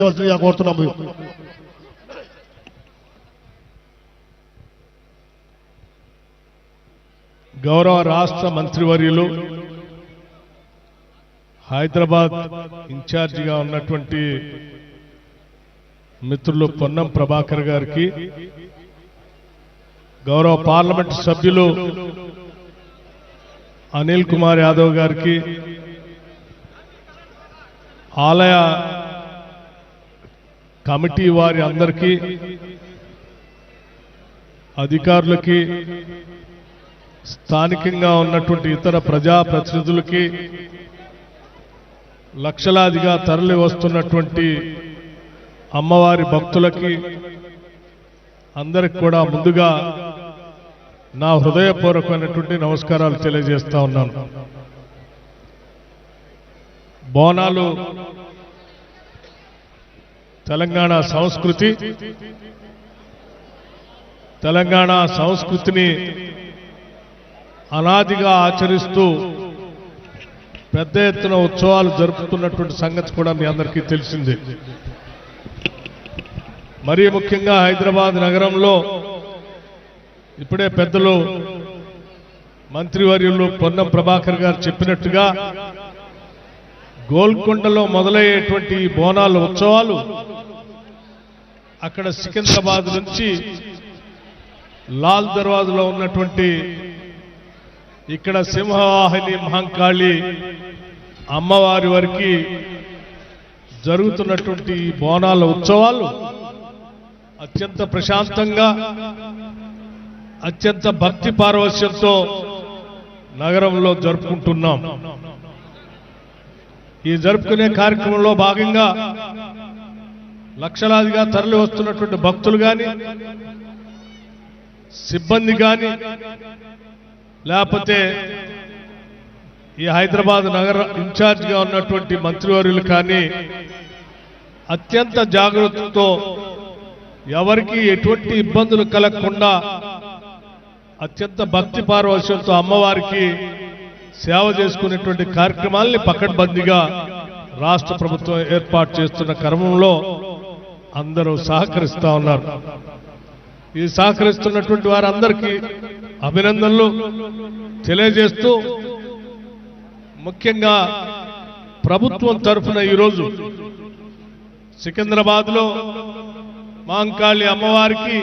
కోరుతున్నాము. గౌరవ రాష్ట్ర మంత్రివర్యులు హైదరాబాద్ ఇన్ఛార్జిగా ఉన్నటువంటి మిత్రులు పొన్నం ప్రభాకర్ గారికి, గౌరవ పార్లమెంట్ సభ్యులు అనిల్ కుమార్ యాదవ్ గారికి, ఆలయ కమిటీ వారి అందరికీ, అధికారులకి, స్థానికంగా ఉన్నటువంటి ఇతర ప్రజాప్రతినిధులకి, లక్షలాదిగా తరలి వస్తున్నటువంటి అమ్మవారి భక్తులకి అందరికి కూడా ముందుగా నా హృదయపూర్వకమైనటువంటి నమస్కారాలు తెలియజేస్తా ఉన్నాను. బోనాలు తెలంగాణ సంస్కృతిని అనాదిగా ఆచరిస్తూ పెద్ద ఎత్తున ఉత్సవాలు జరుపుతున్నటువంటి సంగతి కూడా మీ అందరికీ తెలిసిందే. మరీ ముఖ్యంగా హైదరాబాద్ నగరంలో ఇప్పుడే పెద్దలు మంత్రివర్యులు పొన్నం ప్రభాకర్ గారు చెప్పినట్టుగా గోల్కొండలో మొదలయ్యేటువంటి బోనాల ఉత్సవాలు అక్కడ సికింద్రాబాద్ నుంచి లాల్ దర్వాజలో ఉన్నటువంటి ఇక్కడ సింహవాహిని మహంకాళి అమ్మవారి వరకు జరుగుతున్నటువంటి బోనాల ఉత్సవాలు అత్యంత ప్రశాంతంగా, అత్యంత భక్తి పారవశ్యంతో నగరంలో జరుపుకుంటున్నాం. ఈ జరుపుకునే కార్యక్రమంలో భాగంగా లక్షలాదిగా తరలి వస్తున్నటువంటి భక్తులు కానీ, సిబ్బంది కానీ, లేకపోతే ఈ హైదరాబాద్ నగర ఇన్ఛార్జిగా ఉన్నటువంటి మంత్రివర్యులు కానీ అత్యంత జాగ్రత్తతో ఎవరికి ఎటువంటి ఇబ్బందులు కలగకుండా అత్యంత భక్తి పారవశ్యంతో అమ్మవారికి సేవ చేసుకునేటువంటి కార్యక్రమాల్ని పకడ్బందీగా రాష్ట్ర ప్రభుత్వం ఏర్పాటు చేస్తున్న క్రమంలో అందరూ సహకరిస్తా ఉన్నారు. ఈ సహకరిస్తున్నటువంటి వారందరికీ అభినందనలు తెలియజేస్తూ, ముఖ్యంగా ప్రభుత్వం తరఫున ఈరోజు సికింద్రాబాద్లో మహంకాళి అమ్మవారికి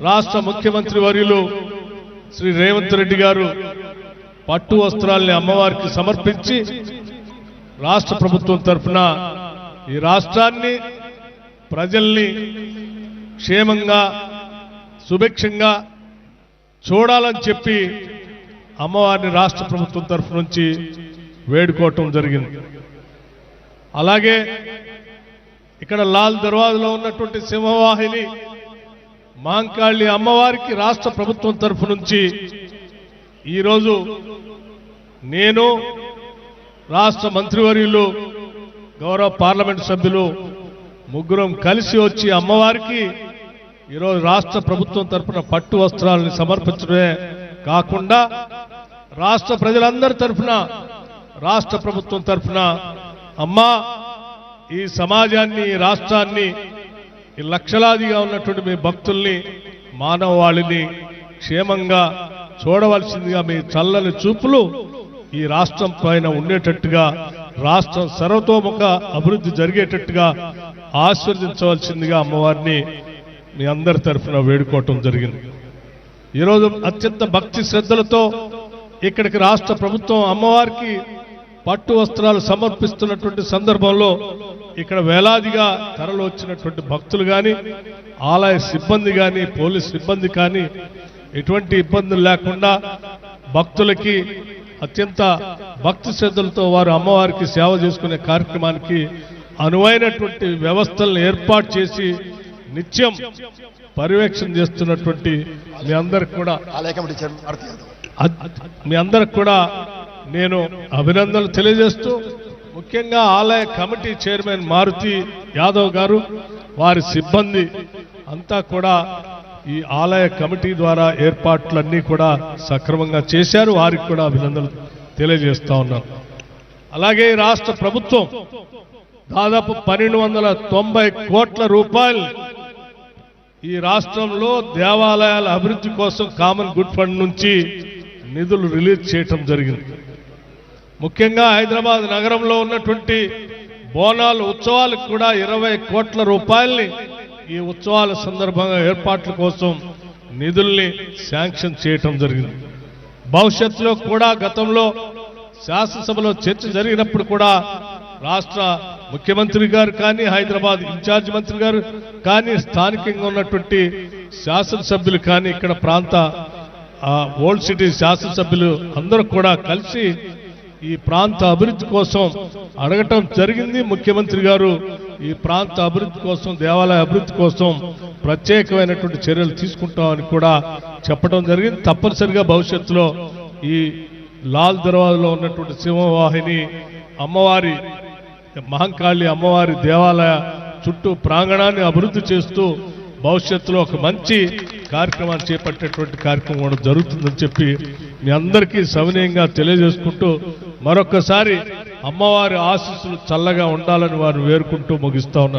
రాష్ట్ర ముఖ్యమంత్రి వర్యులు శ్రీ రేవంత్ రెడ్డి గారు పట్టు వస్త్రాల్ని అమ్మవారికి సమర్పించి రాష్ట్ర ప్రభుత్వం తరఫున ఈ రాష్ట్రాన్ని, ప్రజల్ని క్షేమంగా, సుభిక్షంగా చూడాలని చెప్పి అమ్మవారిని రాష్ట్ర ప్రభుత్వం తరఫు నుంచి వేడుకోవటం జరిగింది. అలాగే ఇక్కడ లాల్ దర్వాజలో ఉన్నటువంటి సింహవాహిని మహంకాళి అమ్మవారికి రాష్ట్ర ప్రభుత్వం తరఫు నుంచి ఈరోజు నేను, రాష్ట్ర మంత్రివర్యులు, గౌరవ పార్లమెంట్ సభ్యులు ముగ్గురం కలిసి వచ్చి అమ్మవారికి ఈరోజు రాష్ట్ర ప్రభుత్వం తరఫున పట్టు వస్త్రాలను సమర్పించడమే కాకుండా రాష్ట్ర ప్రజలందరి తరఫున, రాష్ట్ర ప్రభుత్వం తరఫున అమ్మా ఈ సమాజాన్ని, ఈ రాష్ట్రాన్ని, ఈ లక్షలాదిగా ఉన్నటువంటి మీ భక్తుల్ని, మానవాళిని క్షేమంగా చూడవలసిందిగా మీ చల్లని చూపులు ఈ రాష్ట్రం పైన ఉండేటట్టుగా, రాష్ట్రం సర్వతోముఖ అభివృద్ధి జరిగేటట్టుగా ఆశీర్వదించవలసిందిగా అమ్మవారిని మీ అందరి తరఫున వేడుకోవటం జరిగింది. ఈరోజు అత్యంత భక్తి శ్రద్ధలతో ఇక్కడికి రాష్ట్ర ప్రభుత్వం అమ్మవారికి పట్టు వస్త్రాలు సమర్పిస్తున్నటువంటి సందర్భంలో ఇక్కడ వేలాదిగా తరలి వచ్చినటువంటి భక్తులు కానీ, ఆలయ సిబ్బంది కానీ, పోలీస్ సిబ్బంది కానీ ఎటువంటి ఇబ్బందులు లేకుండా భక్తులకి అత్యంత భక్తి శ్రద్ధలతో వారు అమ్మవారికి సేవ చేసుకునే కార్యక్రమానికి అనువైనటువంటి వ్యవస్థలను ఏర్పాటు చేసి నిత్యం పర్యవేక్షణ చేస్తున్నటువంటి మీ అందరికి కూడా నేను అభినందనలు తెలియజేస్తూ, ముఖ్యంగా ఆలయ కమిటీ చైర్మన్ మారుతి యాదవ్ గారు, వారి సిబ్బంది అంతా కూడా ఈ ఆలయ కమిటీ ద్వారా ఏర్పాట్లన్నీ కూడా సక్రమంగా చేశారు. వారికి కూడా అభినందనలు తెలియజేస్తా ఉన్నాను. అలాగే రాష్ట్ర ప్రభుత్వం దాదాపు 1290 కోట్ల రూపాయలు ఈ రాష్ట్రంలో దేవాలయాల అభివృద్ధి కోసం కామన్ గుడ్ ఫండ్ నుంచి నిధులు రిలీజ్ చేయటం జరిగింది. ముఖ్యంగా హైదరాబాద్ నగరంలో ఉన్నటువంటి బోనాలు ఉత్సవాలకు కూడా 20 కోట్ల రూపాయల్ని ఈ ఉత్సవాల సందర్భంగా ఏర్పాట్ల కోసం నిధుల్ని శాంక్షన్ చేయటం జరిగింది. భవిష్యత్తులో కూడా గతంలో శాసనసభలో చర్చ జరిగినప్పుడు కూడా రాష్ట్ర ముఖ్యమంత్రి గారు కానీ, హైదరాబాద్ ఇన్ఛార్జ్ మంత్రి గారు కానీ, స్థానికంగా ఉన్నటువంటి శాసనసభ్యులు కానీ, ఇక్కడ ప్రాంత ఓల్డ్ సిటీ శాసనసభ్యులు అందరూ కూడా కలిసి ఈ ప్రాంత అభివృద్ధి కోసం అడగటం జరిగింది. ముఖ్యమంత్రి గారు ఈ ప్రాంత అభివృద్ధి కోసం, దేవాలయ అభివృద్ధి కోసం ప్రత్యేకమైనటువంటి చర్యలు తీసుకుంటామని కూడా చెప్పడం జరిగింది. తప్పనిసరిగా భవిష్యత్తులో ఈ లాల్ దర్వాజలో ఉన్నటువంటి సింహవాహిని అమ్మవారి, మహంకాళి అమ్మవారి దేవాలయ చుట్టూ ప్రాంగణాన్ని అభివృద్ధి చేస్తూ భవిష్యత్తులో ఒక మంచి కార్యక్రమాన్ని చేపట్టేటువంటి కార్యక్రమం కూడా జరుగుతుందని చెప్పి మీ అందరికీ సవినయంగా తెలియజేసుకుంటూ మరొకసారి అమ్మవారి ఆశీస్సులు చల్లగా ఉండాలని వారు వేరుకుంటూ ముగిస్తా ఉన్నారు.